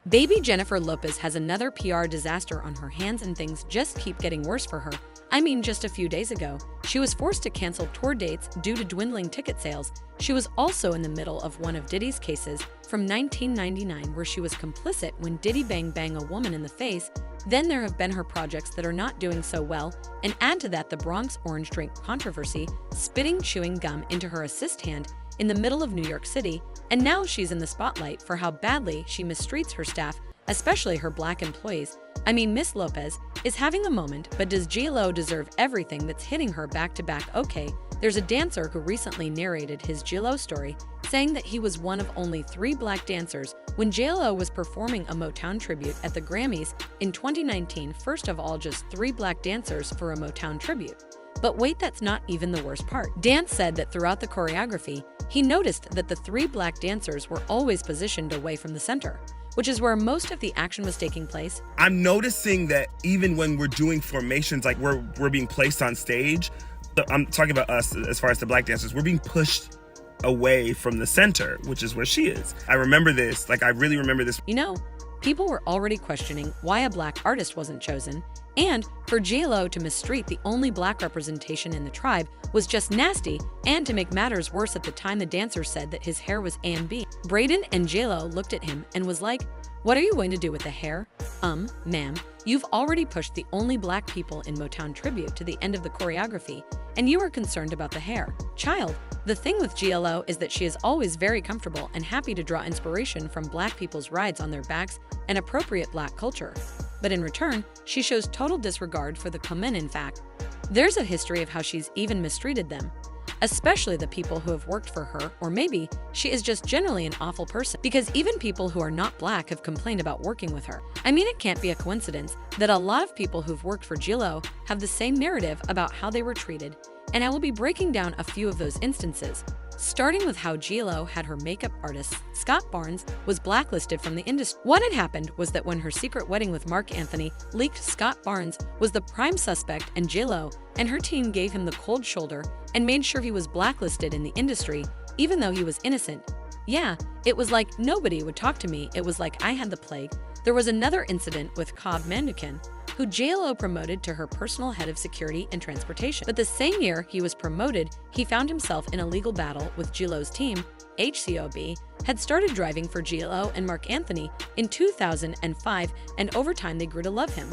Baby Jennifer Lopez has another PR disaster on her hands and things just keep getting worse for her. I mean, just a few days ago, she was forced to cancel tour dates due to dwindling ticket sales. She was also in the middle of one of Diddy's cases from 1999 where she was complicit when Diddy banged a woman in the face. Then there have been her projects that are not doing so well, and add to that the Bronx orange drink controversy, spitting chewing gum into her assist hand in the middle of New York City, and now she's in the spotlight for how badly she mistreats her staff, especially her black employees. I mean, Miss Lopez is having a moment, but does J.Lo deserve everything that's hitting her back to back? Okay, there's a dancer who recently narrated his J.Lo story, saying that he was one of only 3 black dancers when J.Lo was performing a Motown tribute at the Grammys in 2019. First of all, just 3 black dancers for a Motown tribute. But wait, that's not even the worst part. Dan said that throughout the choreography, he noticed that the 3 black dancers were always positioned away from the center, which is where most of the action was taking place. I'm noticing that even when we're doing formations, like we're being placed on stage, I'm talking about us as far as the black dancers, we're being pushed away from the center, which is where she is. I remember this, I really remember this. You know, people were already questioning why a black artist wasn't chosen, and for J.Lo to mistreat the only black representation in the tribe was just nasty, and to make matters worse, at the time the dancer said that his hair was A and B. Braden and J.Lo looked at him and was like, "What are you going to do with the hair? Ma'am, you've already pushed the only black people in Motown tribute to the end of the choreography, and you are concerned about the hair. Child, the thing with J.Lo is that she is always very comfortable and happy to draw inspiration from black people's rides on their backs and appropriate black culture. But in return, she shows total disregard for the common. In fact, there's a history of how she's even mistreated them, especially the people who have worked for her, or maybe she is just generally an awful person, because even people who are not black have complained about working with her. I mean, it can't be a coincidence that a lot of people who've worked for J.Lo have the same narrative about how they were treated, and I will be breaking down a few of those instances, starting with how J.Lo had her makeup artist, Scott Barnes, was blacklisted from the industry. What had happened was that when her secret wedding with Marc Anthony leaked, Scott Barnes was the prime suspect, and J.Lo and her team gave him the cold shoulder and made sure he was blacklisted in the industry, even though he was innocent. Yeah, it was like nobody would talk to me. It was like I had the plague. There was another incident with Cobb Mandukan, who J.Lo promoted to her personal head of security and transportation. But the same year he was promoted, he found himself in a legal battle with J.Lo's team. HCOB had started driving for J.Lo and Marc Anthony in 2005, and over time they grew to love him.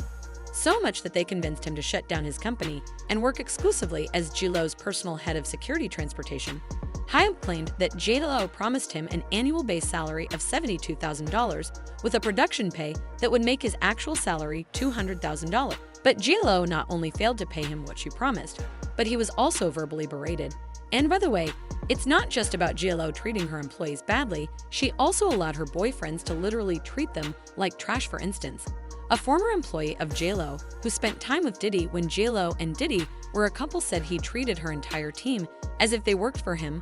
So much that they convinced him to shut down his company and work exclusively as J.Lo's personal head of security transportation. Hyam claimed that J.Lo promised him an annual base salary of $72,000 with a production pay that would make his actual salary $200,000. But J.Lo not only failed to pay him what she promised, but he was also verbally berated. And by the way, it's not just about J.Lo treating her employees badly, she also allowed her boyfriends to literally treat them like trash. For instance, a former employee of J.Lo who spent time with Diddy when J.Lo and Diddy were a couple said he treated her entire team as if they worked for him,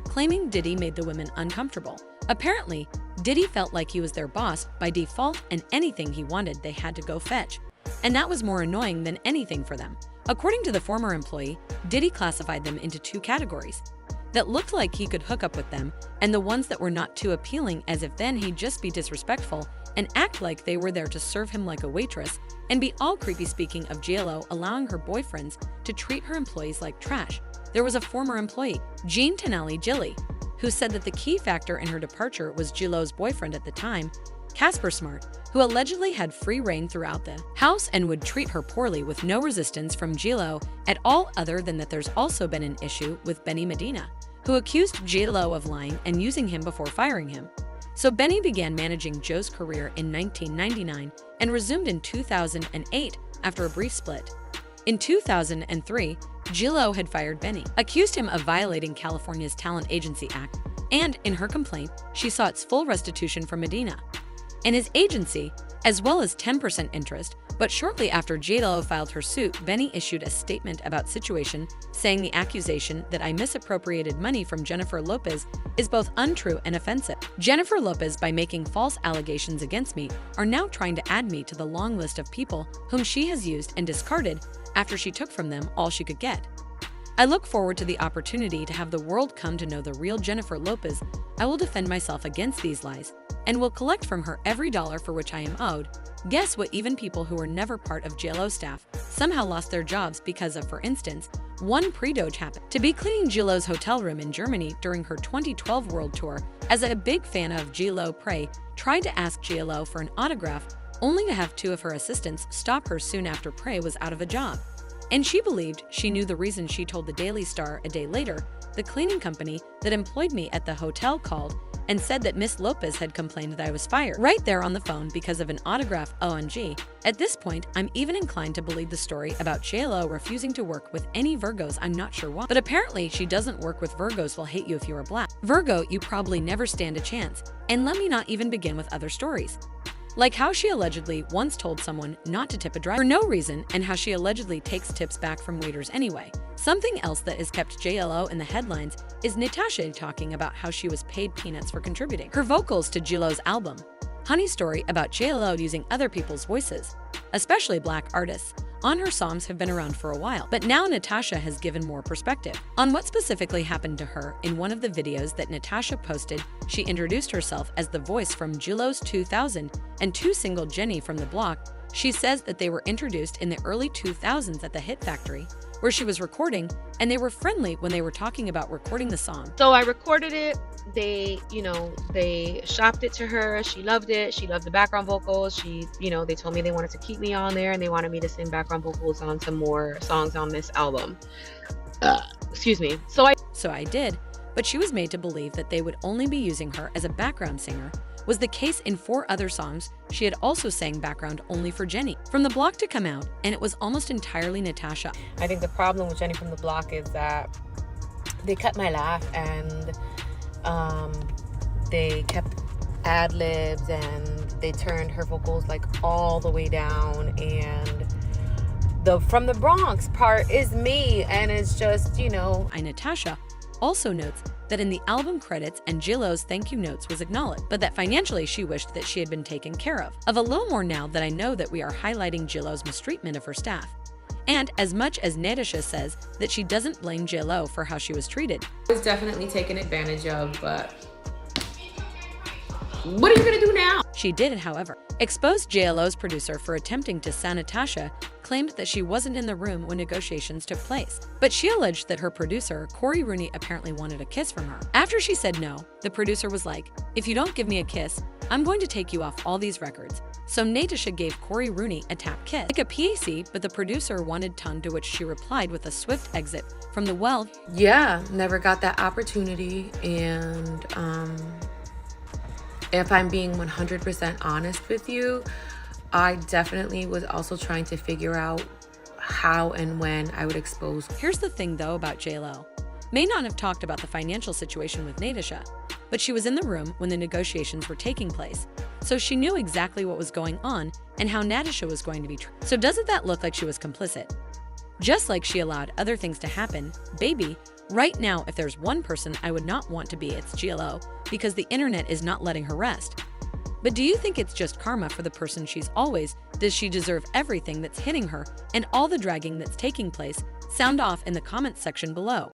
claiming Diddy made the women uncomfortable. Apparently, Diddy felt like he was their boss by default, and anything he wanted they had to go fetch. And that was more annoying than anything for them. According to the former employee, Diddy classified them into 2 categories that looked like he could hook up with them, and the ones that were not too appealing, as if then he'd just be disrespectful and act like they were there to serve him like a waitress and be all creepy. Speaking of J.Lo allowing her boyfriends to treat her employees like trash, there was a former employee, Jean Tenali Gilly, who said that the key factor in her departure was J.Lo's boyfriend at the time, Casper Smart, who allegedly had free reign throughout the house and would treat her poorly with no resistance from J.Lo at all. Other than that, there's also been an issue with Benny Medina, who accused J.Lo of lying and using him before firing him. So Benny began managing Joe's career in 1999 and resumed in 2008 after a brief split. In 2003, J.Lo had fired Benny, accused him of violating California's Talent Agency Act, and in her complaint, she sought its full restitution from Medina and his agency, as well as 10% interest. But shortly after J.Lo filed her suit, Benny issued a statement about situation, saying the accusation that I misappropriated money from Jennifer Lopez is both untrue and offensive. Jennifer Lopez, by making false allegations against me, are now trying to add me to the long list of people whom she has used and discarded after she took from them all she could get. I look forward to the opportunity to have the world come to know the real Jennifer Lopez. I will defend myself against these lies and will collect from her every dollar for which I am owed. Guess what? Even people who were never part of JLo staff somehow lost their jobs because of, for instance, one pre-Doge happened to be cleaning JLo's hotel room in Germany during her 2012 world tour. As a big fan of JLo, Prey tried to ask JLo for an autograph, only to have two of her assistants stop her soon after Prey was out of a job. And she believed she knew the reason. She told the Daily Star a day later, the cleaning company that employed me at the hotel called and said that Miss Lopez had complained that I was fired right there on the phone because of an autograph. OMG. At this point, I'm even inclined to believe the story about JLo refusing to work with any Virgos. I'm not sure why, but apparently she doesn't work with Virgos. Will hate you if you are black. Virgo, you probably never stand a chance. And let me not even begin with other stories, like how she allegedly once told someone not to tip a driver for no reason, and how she allegedly takes tips back from waiters anyway. Something else that has kept JLo in the headlines is Natasha talking about how she was paid peanuts for contributing her vocals to JLo's album. Honey story about JLo using other people's voices, especially black artists, on her songs have been around for a while, but now Natasha has given more perspective on what specifically happened to her. In one of the videos that Natasha posted, she introduced herself as the voice from JLo's 2002 single Jenny from the Block. She says that they were introduced in the early 2000s at the Hit Factory, where she was recording, and they were friendly when they were talking about recording the song. So I recorded it. They shopped it to her. She loved it. She loved the background vocals. They told me they wanted to keep me on there and they wanted me to sing background vocals on some more songs on this album. Excuse me. So I did, but she was made to believe that they would only be using her as a background singer. Was the case in 4 other songs. She had also sang background only for Jenny from the Block to come out, and it was almost entirely Natasha. I think the problem with Jenny from the Block is that they cut my laugh and they kept ad-libs and they turned her vocals like all the way down, and the from the Bronx part is me, and it's just, Natasha also notes that in the album credits and JLo's thank you notes was acknowledged, but that financially she wished that she had been taken care of a little more. Now that I know that we are highlighting JLo's mistreatment of her staff. And as much as Natasha says that she doesn't blame JLo for how she was treated. I was definitely taken advantage of, but what are you gonna do now? She did, however, expose JLo's producer for attempting to sue. Natasha claimed that she wasn't in the room when negotiations took place, but she alleged that her producer, Corey Rooney, apparently wanted a kiss from her. After she said no, the producer was like, "If you don't give me a kiss, I'm going to take you off all these records." So Natasha gave Corey Rooney a tap kiss, like a PAC, but the producer wanted tongue, to which she replied with a swift exit from the well. Yeah, never got that opportunity, and if I'm being 100% honest with you, I definitely was also trying to figure out how and when I would expose. Here's the thing though about JLo. May not have talked about the financial situation with Natasha, but she was in the room when the negotiations were taking place, so she knew exactly what was going on and how Natasha was going to be treated. So doesn't that look like she was complicit? Just like she allowed other things to happen, baby. Right now, if there's one person I would not want to be, it's JLo, because the internet is not letting her rest. But do you think it's just karma for the person she's always? Does she deserve everything that's hitting her and all the dragging that's taking place? Sound off in the comments section below.